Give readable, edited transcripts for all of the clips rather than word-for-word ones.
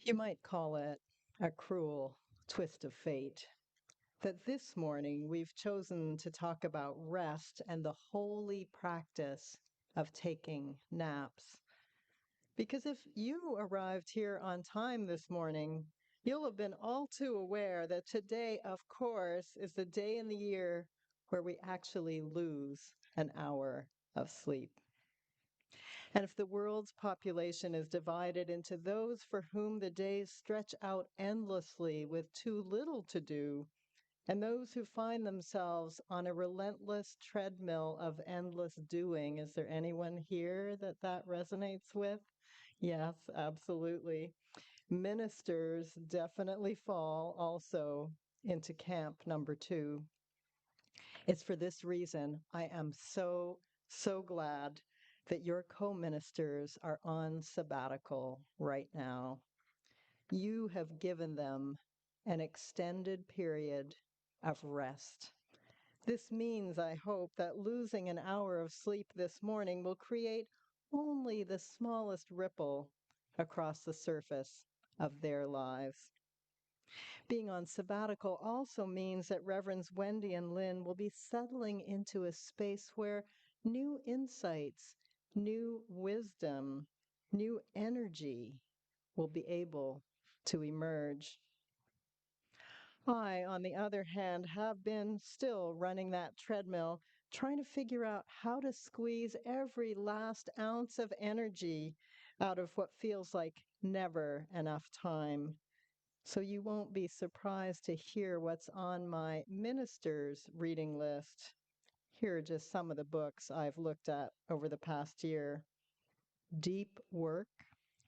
You might call it a cruel twist of fate that this morning we've chosen to talk about rest and the holy practice of taking naps. Because if you arrived here on time this morning, you'll have been all too aware that today, of course, is the day in the year where we actually lose an hour of sleep. And if the world's population is divided into those for whom the days stretch out endlessly with too little to do, and those who find themselves on a relentless treadmill of endless doing, is there anyone here that resonates with? Yes, absolutely. Ministers definitely fall also into camp number 2. It's for this reason I am so glad that your co-ministers are on sabbatical right now. You have given them an extended period of rest. This means, I hope, that losing an hour of sleep this morning will create only the smallest ripple across the surface of their lives. Being on sabbatical also means that Reverends Wendy and Lynn will be settling into a space where new insights, new wisdom, new energy will be able to emerge. I, on the other hand, have been still running that treadmill, trying to figure out how to squeeze every last ounce of energy out of what feels like never enough time. So you won't be surprised to hear what's on my minister's reading list. Here are just some of the books I've looked at over the past year. Deep Work,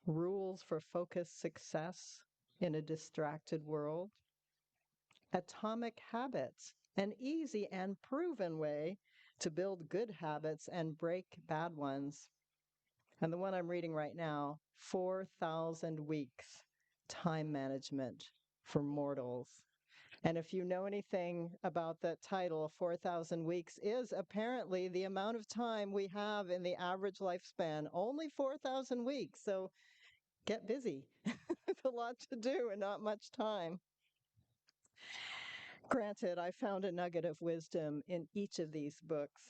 Rules for Focused Success in a Distracted World. Atomic Habits, an easy and proven way to build good habits and break bad ones. And the one I'm reading right now, 4,000 Weeks, Time Management for Mortals. And if you know anything about that title, 4,000 weeks is apparently the amount of time we have in the average lifespan, only 4,000 weeks. So get busy. It's a lot to do and not much time. Granted, I found a nugget of wisdom in each of these books.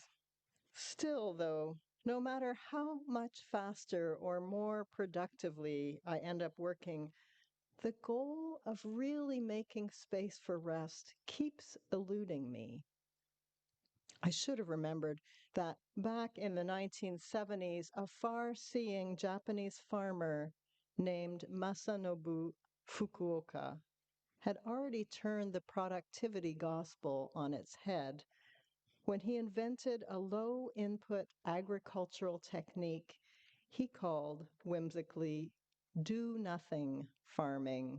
Still, though, no matter how much faster or more productively I end up working, the goal of really making space for rest keeps eluding me. I should have remembered that back in the 1970s, a far-seeing Japanese farmer named Masanobu Fukuoka had already turned the productivity gospel on its head when he invented a low-input agricultural technique he called whimsically do-nothing farming.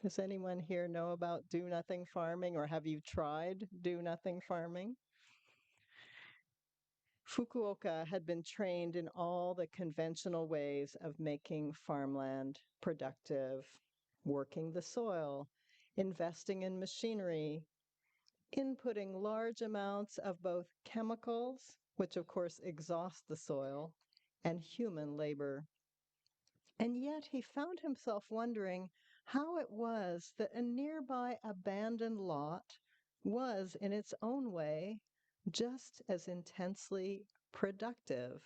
Does anyone here know about do-nothing farming, or have you tried do-nothing farming? Fukuoka had been trained in all the conventional ways of making farmland productive, working the soil, investing in machinery, inputting large amounts of both chemicals, which of course exhaust the soil, and human labor. And yet he found himself wondering how it was that a nearby abandoned lot was, in its own way, just as intensely productive.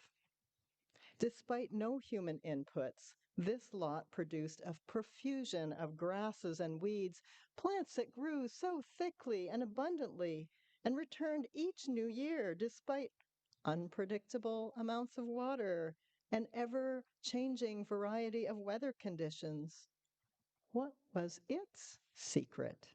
Despite no human inputs, this lot produced a profusion of grasses and weeds, plants that grew so thickly and abundantly and returned each new year despite unpredictable amounts of water and ever-changing variety of weather conditions. What was its secret?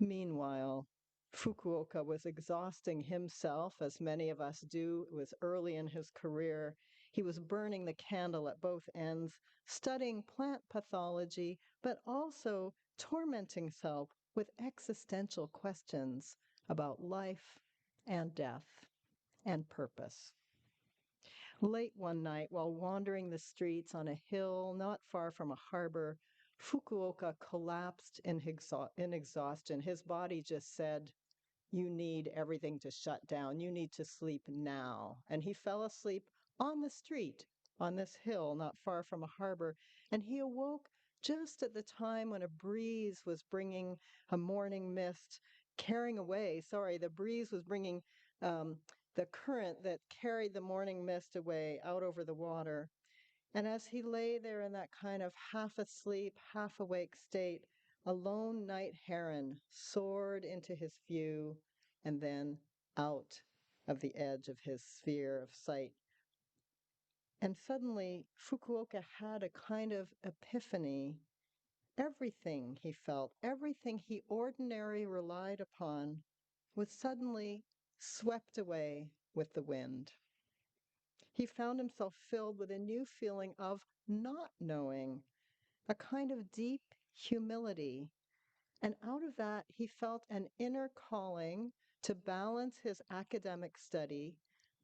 Meanwhile, Fukuoka was exhausting himself, as many of us do. It was early in his career. He was burning the candle at both ends, studying plant pathology, but also tormenting himself with existential questions about life and death and purpose. Late one night, while wandering the streets on a hill not far from a harbor, Fukuoka collapsed in exhaustion. His body just said, "You need everything to shut down. You need to sleep now." And he fell asleep on the street on this hill not far from a harbor. And he awoke just at the time when a breeze was bringing a morning mist, the breeze was bringing um, the current that carried the morning mist away out over the water. And as he lay there in that kind of half asleep, half awake state, a lone night heron soared into his view and then out of the edge of his sphere of sight. And suddenly, Fukuoka had a kind of epiphany. Everything he felt, everything he ordinarily relied upon, was suddenly swept away with the wind. He found himself filled with a new feeling of not knowing, a kind of deep humility. And out of that, he felt an inner calling to balance his academic study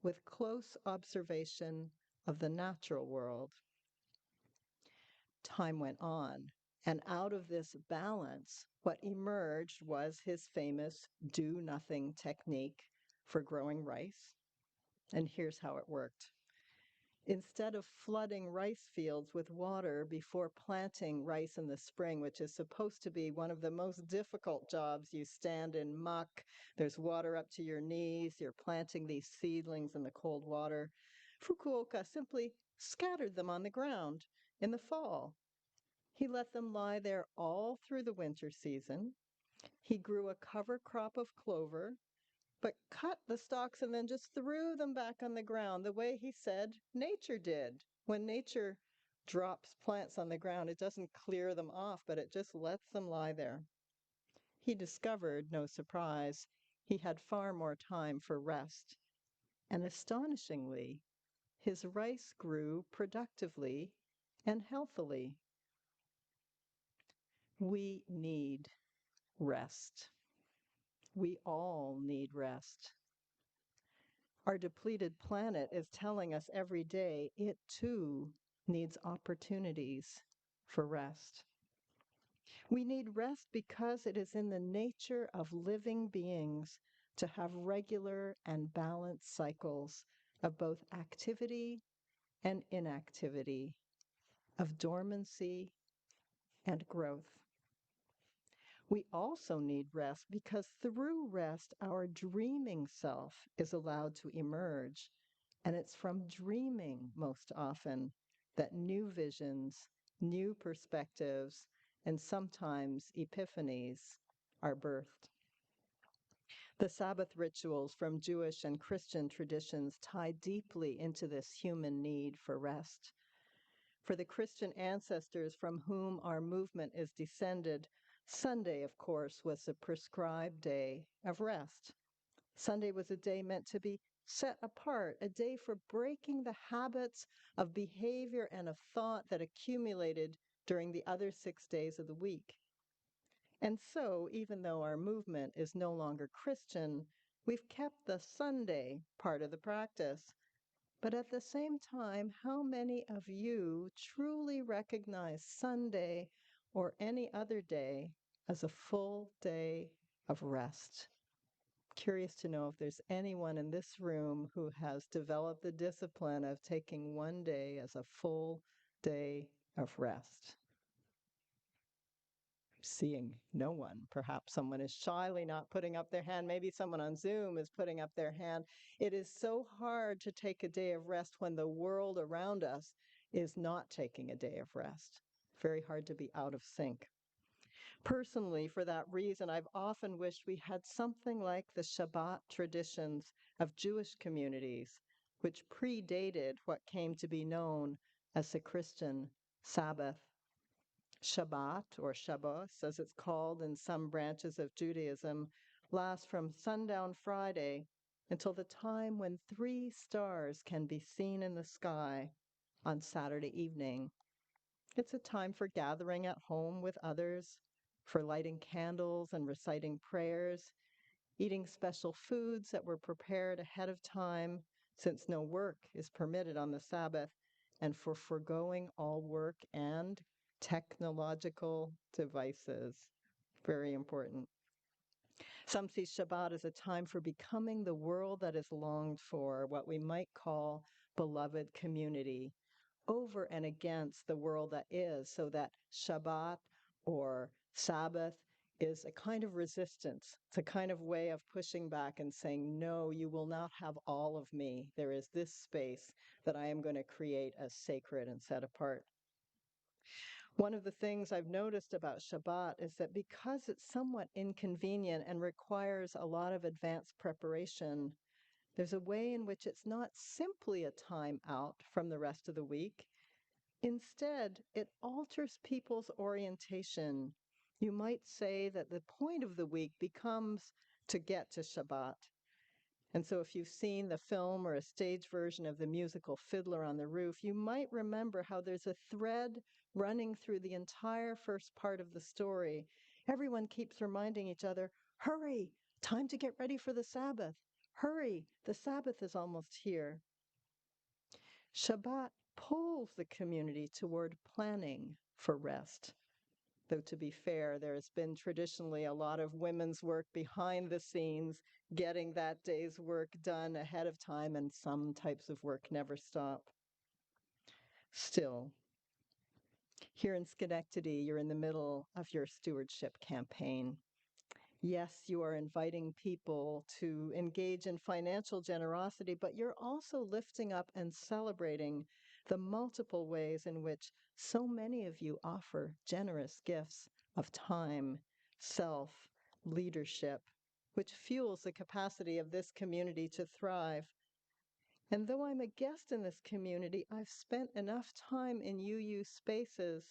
with close observation of the natural world. Time went on, and out of this balance, what emerged was his famous do nothing technique for growing rice. And here's how it worked. Instead of flooding rice fields with water before planting rice in the spring, which is supposed to be one of the most difficult jobs, you stand in muck, there's water up to your knees, you're planting these seedlings in the cold water. Fukuoka simply scattered them on the ground in the fall. He let them lie there all through the winter season. He grew a cover crop of clover, but cut the stalks and then just threw them back on the ground the way he said nature did. When nature drops plants on the ground, it doesn't clear them off, but it just lets them lie there. He discovered, no surprise, he had far more time for rest. And astonishingly, his rice grew productively and healthily. We need rest. We all need rest. Our depleted planet is telling us every day it too needs opportunities for rest. We need rest because it is in the nature of living beings to have regular and balanced cycles of both activity and inactivity, of dormancy and growth. We also need rest because through rest, our dreaming self is allowed to emerge. And it's from dreaming most often that new visions, new perspectives, and sometimes epiphanies are birthed. The Sabbath rituals from Jewish and Christian traditions tie deeply into this human need for rest. For the Christian ancestors from whom our movement is descended, Sunday, of course, was a prescribed day of rest. Sunday was a day meant to be set apart, a day for breaking the habits of behavior and of thought that accumulated during the other 6 days of the week. And so, even though our movement is no longer Christian, we've kept the Sunday part of the practice. But at the same time, how many of you truly recognize Sunday or any other day as a full day of rest? Curious to know if there's anyone in this room who has developed the discipline of taking one day as a full day of rest. Seeing no one. Perhaps someone is shyly not putting up their hand. Maybe someone on Zoom is putting up their hand. It is so hard to take a day of rest when the world around us is not taking a day of rest. Very hard to be out of sync. Personally, for that reason, I've often wished we had something like the Shabbat traditions of Jewish communities, which predated what came to be known as the Christian Sabbath. Shabbat, or Shabbos, as it's called in some branches of Judaism, lasts from sundown Friday until the time when 3 stars can be seen in the sky on Saturday evening. It's a time for gathering at home with others, for lighting candles and reciting prayers, eating special foods that were prepared ahead of time, since no work is permitted on the Sabbath, and for foregoing all work and technological devices. Very important. Some see Shabbat as a time for becoming the world that is longed for, what we might call beloved community, over and against the world that is, so that Shabbat or Sabbath is a kind of resistance. It's a kind of way of pushing back and saying, no, you will not have all of me. There is this space that I am going to create as sacred and set apart. One of the things I've noticed about Shabbat is that because it's somewhat inconvenient and requires a lot of advanced preparation, there's a way in which it's not simply a time out from the rest of the week. Instead, it alters people's orientation. You might say that the point of the week becomes to get to Shabbat. And so if you've seen the film or a stage version of the musical Fiddler on the Roof, you might remember how there's a thread running through the entire first part of the story. Everyone keeps reminding each other, hurry, time to get ready for the Sabbath. Hurry, the Sabbath is almost here. Shabbat pulls the community toward planning for rest. Though to be fair, there has been traditionally a lot of women's work behind the scenes, getting that day's work done ahead of time, and some types of work never stop. Still, here in Schenectady, you're in the middle of your stewardship campaign. Yes, you are inviting people to engage in financial generosity, but you're also lifting up and celebrating the multiple ways in which so many of you offer generous gifts of time, self, leadership, which fuels the capacity of this community to thrive. And though I'm a guest in this community, I've spent enough time in UU spaces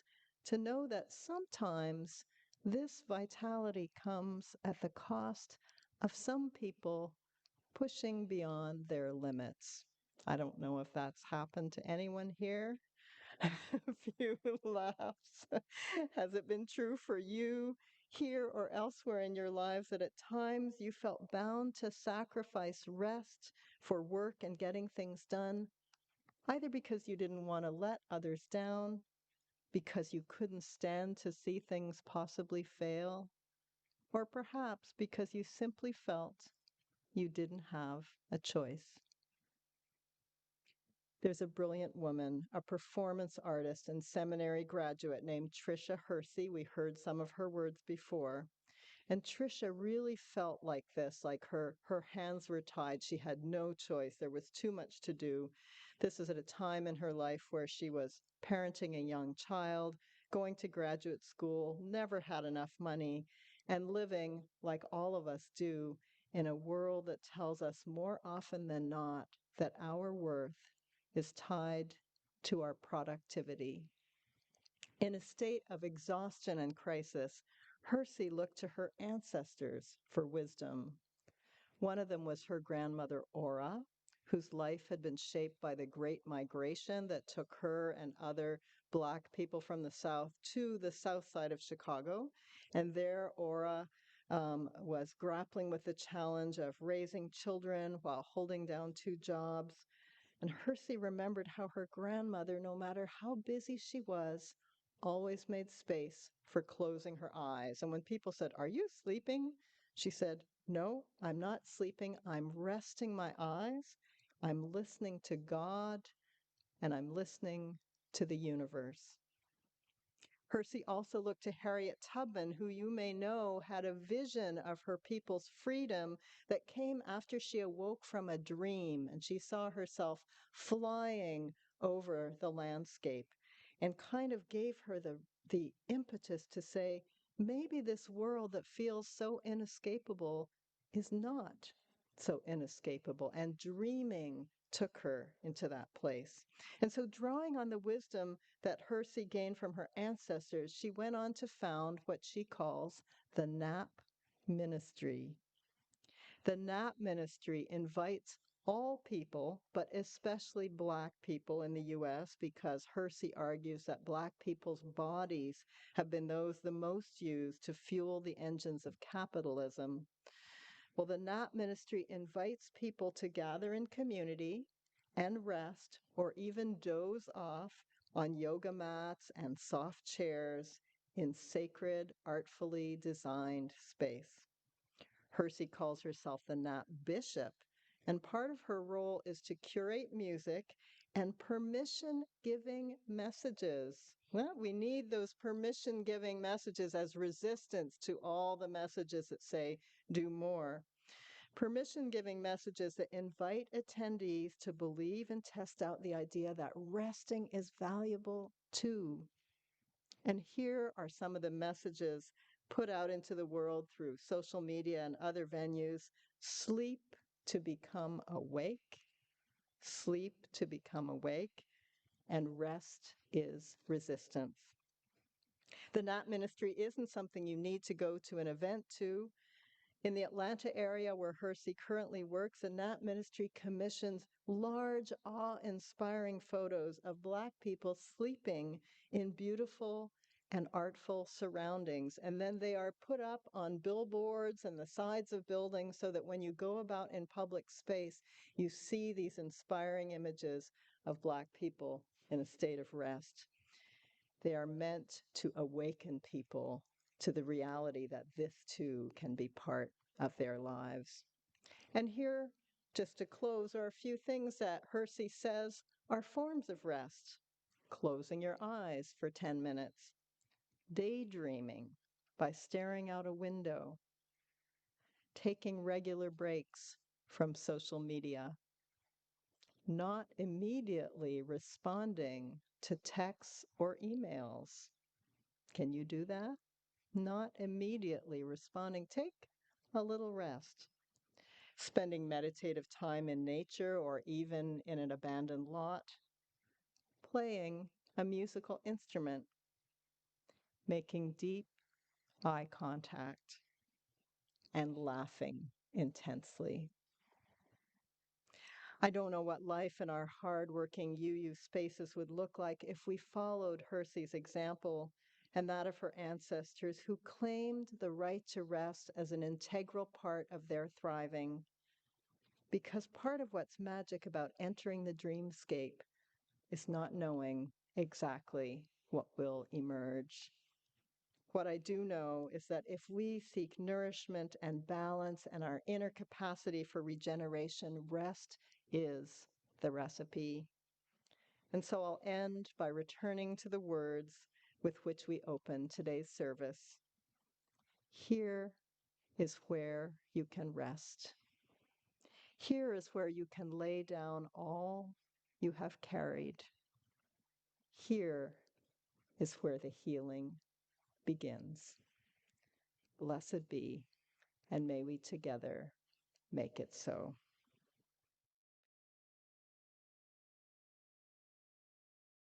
to know that sometimes this vitality comes at the cost of some people pushing beyond their limits. I don't know if that's happened to anyone here. A few laughs. Has it been true for you here or elsewhere in your lives that at times you felt bound to sacrifice rest for work and getting things done, either because you didn't want to let others down, because you couldn't stand to see things possibly fail, or perhaps because you simply felt you didn't have a choice? There's a brilliant woman, a performance artist and seminary graduate named Tricia Hersey. We heard some of her words before. And Tricia really felt like this, like her hands were tied. She had no choice. There was too much to do. This is at a time in her life where she was parenting a young child, going to graduate school, never had enough money, and living, like all of us do, in a world that tells us more often than not that our worth is tied to our productivity. In a state of exhaustion and crisis, Hersey looked to her ancestors for wisdom. One of them was her grandmother, Ora, whose life had been shaped by the Great Migration that took her and other Black people from the South to the south side of Chicago. And there, Ora was grappling with the challenge of raising children while holding down two jobs. And Hersey remembered how her grandmother, no matter how busy she was, always made space for closing her eyes. And when people said, "Are you sleeping?" she said, "No, I'm not sleeping. I'm resting my eyes. I'm listening to God, and I'm listening to the universe." Hersey also looked to Harriet Tubman, who you may know had a vision of her people's freedom that came after she awoke from a dream and she saw herself flying over the landscape, and kind of gave her the impetus to say, maybe this world that feels so inescapable is not so inescapable. And dreaming took her into that place. And so, drawing on the wisdom that Hersey gained from her ancestors, she went on to found what she calls the NAP Ministry. The NAP Ministry invites all people, but especially Black people in the U.S., because Hersey argues that Black people's bodies have been those the most used to fuel the engines of capitalism. Well, the NAP Ministry invites people to gather in community and rest or even doze off on yoga mats and soft chairs in sacred, artfully designed space. Hersey calls herself the NAP Bishop, and part of her role is to curate music and permission-giving messages. Well, we need those permission-giving messages as resistance to all the messages that say, do more. Permission-giving messages that invite attendees to believe and test out the idea that resting is valuable too. And here are some of the messages put out into the world through social media and other venues. Sleep to become awake. Sleep to become awake. And rest is resistance. The NAT ministry isn't something you need to go to an event to. In the Atlanta area where Hersey currently works, the NAT ministry commissions large, awe-inspiring photos of Black people sleeping in beautiful and artful surroundings. And then they are put up on billboards and the sides of buildings so that when you go about in public space, you see these inspiring images of Black people in a state of rest. They are meant to awaken people to the reality that this too can be part of their lives. And here, just to close, are a few things that Hersey says are forms of rest. Closing your eyes for 10 minutes. Daydreaming by staring out a window. Taking regular breaks from social media. Not immediately responding to texts or emails. Can you do that? Not immediately responding. Take a little rest. Spending meditative time in nature or even in an abandoned lot. Playing a musical instrument. Making deep eye contact. And laughing intensely. I don't know what life in our hardworking UU spaces would look like if we followed Hersey's example and that of her ancestors who claimed the right to rest as an integral part of their thriving. Because part of what's magic about entering the dreamscape is not knowing exactly what will emerge. What I do know is that if we seek nourishment and balance and our inner capacity for regeneration, rest is the recipe. And so I'll end by returning to the words with which we open today's service. Here is where you can rest. Here is where you can lay down all you have carried. Here is where the healing begins. Blessed be, and may we together make it so.